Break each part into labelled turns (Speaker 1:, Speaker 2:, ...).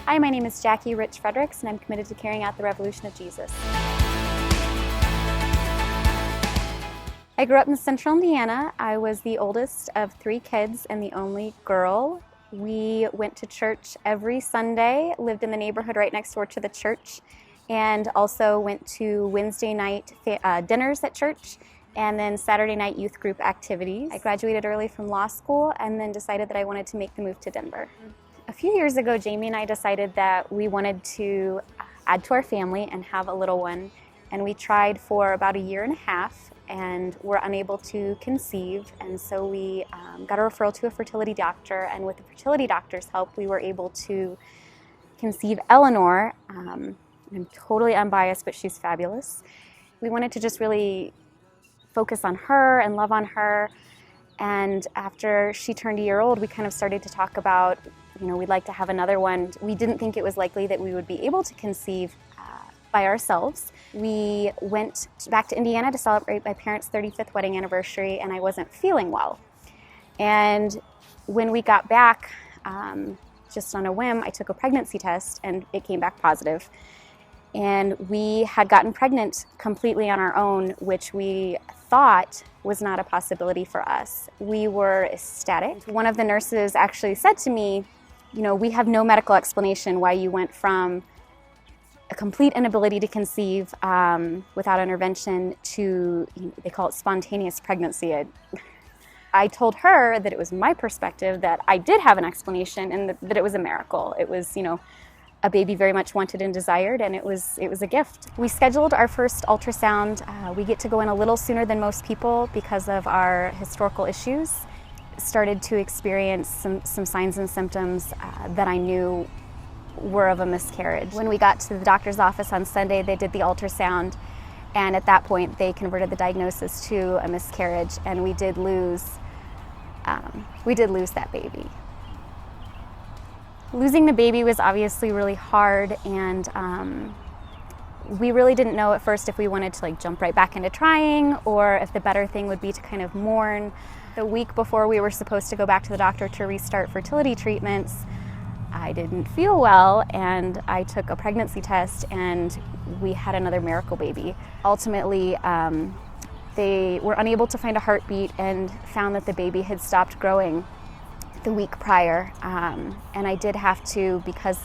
Speaker 1: Hi, my name is Jacquie Fredericks, and I'm committed to carrying out the revolution of Jesus. I grew up in Central Indiana. I was the oldest of 3 kids and the only girl. We went to church every Sunday, lived in the neighborhood right next door to the church, and also went to Wednesday night dinners at church, and then Saturday night youth group activities. I graduated early from law school and then decided that I wanted to make the move to Denver. A few years ago, Jamie and I decided that we wanted to add to our family and have a little one, and we tried for about 1.5 years and were unable to conceive, and so we got a referral to a fertility doctor, and with the fertility doctor's help we were able to conceive Eleanor. I'm totally unbiased, but she's fabulous. We wanted to just really focus on her and love on her, and after she turned 1 year old, we kind of started to talk about, we'd like to have another one. We didn't think it was likely that we would be able to conceive by ourselves. We went back to Indiana to celebrate my parents' 35th wedding anniversary, and I wasn't feeling well. And when we got back, just on a whim, I took a pregnancy test and it came back positive. And we had gotten pregnant completely on our own, which we thought was not a possibility for us. We were ecstatic. One of the nurses actually said to me, we have no medical explanation why you went from a complete inability to conceive without intervention to, they call it spontaneous pregnancy. I told her that it was my perspective that I did have an explanation and that it was a miracle. It was, a baby very much wanted and desired, and it was a gift. We scheduled our first ultrasound. We get to go in a little sooner than most people because of our historical issues. Started to experience some signs and symptoms that I knew were of a miscarriage. When we got to the doctor's office on Sunday, they did the ultrasound, and at that point they converted the diagnosis to a miscarriage, and we did lose that baby. Losing the baby was obviously really hard, and we really didn't know at first if we wanted to jump right back into trying or if the better thing would be to kind of mourn. The week before we were supposed to go back to the doctor to restart fertility treatments, I didn't feel well, and I took a pregnancy test, and we had another miracle baby. Ultimately, they were unable to find a heartbeat and found that the baby had stopped growing the week prior, and I did have to, because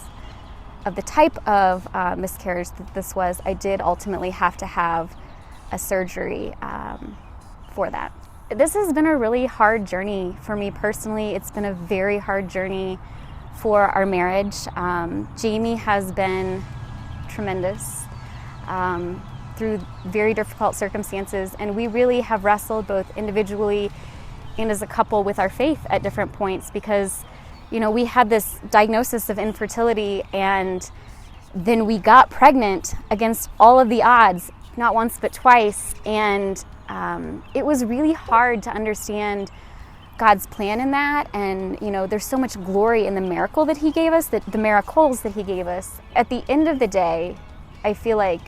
Speaker 1: of the type of miscarriage that this was, I did ultimately have to have a surgery for that. This has been a really hard journey for me personally. It's been a very hard journey for our marriage. Jamie has been tremendous through very difficult circumstances, and we really have wrestled both individually and as a couple with our faith at different points, because we had this diagnosis of infertility, and then we got pregnant against all of the odds, not once but twice, and it was really hard to understand God's plan in that. And there's so much glory in the miracle that He gave us, the miracles that He gave us. At the end of the day, I feel like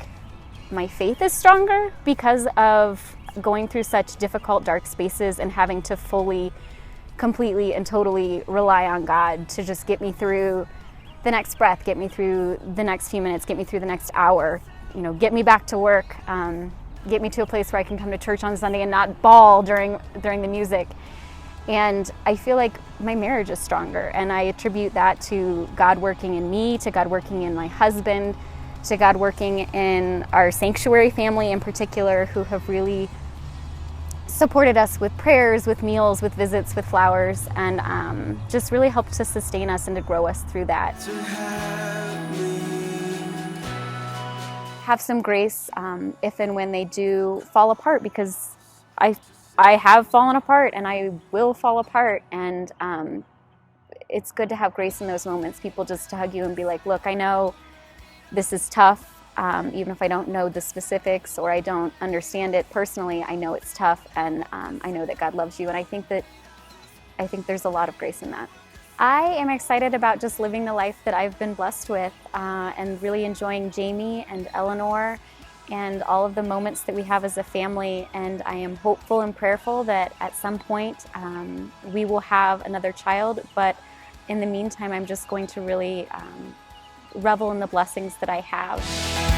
Speaker 1: my faith is stronger because of going through such difficult, dark spaces and having to fully, completely, and totally rely on God to just get me through the next breath, get me through the next few minutes, get me through the next hour, get me back to work, get me to a place where I can come to church on Sunday and not bawl during the music. And I feel like my marriage is stronger, and I attribute that to God working in me, to God working in my husband, to God working in our sanctuary family in particular, who have really supported us with prayers, with meals, with visits, with flowers, and just really helped to sustain us and to grow us through that. Have some grace if and when they do fall apart, because I have fallen apart and I will fall apart, and it's good to have grace in those moments. People just to hug you and be like, look, I know this is tough. Even if I don't know the specifics or I don't understand it personally, I know it's tough, and I know that God loves you, and I think there's a lot of grace in that. I am excited about just living the life that I've been blessed with, and really enjoying Jamie and Eleanor and all of the moments that we have as a family, and I am hopeful and prayerful that at some point we will have another child, but in the meantime I'm just going to really revel in the blessings that I have.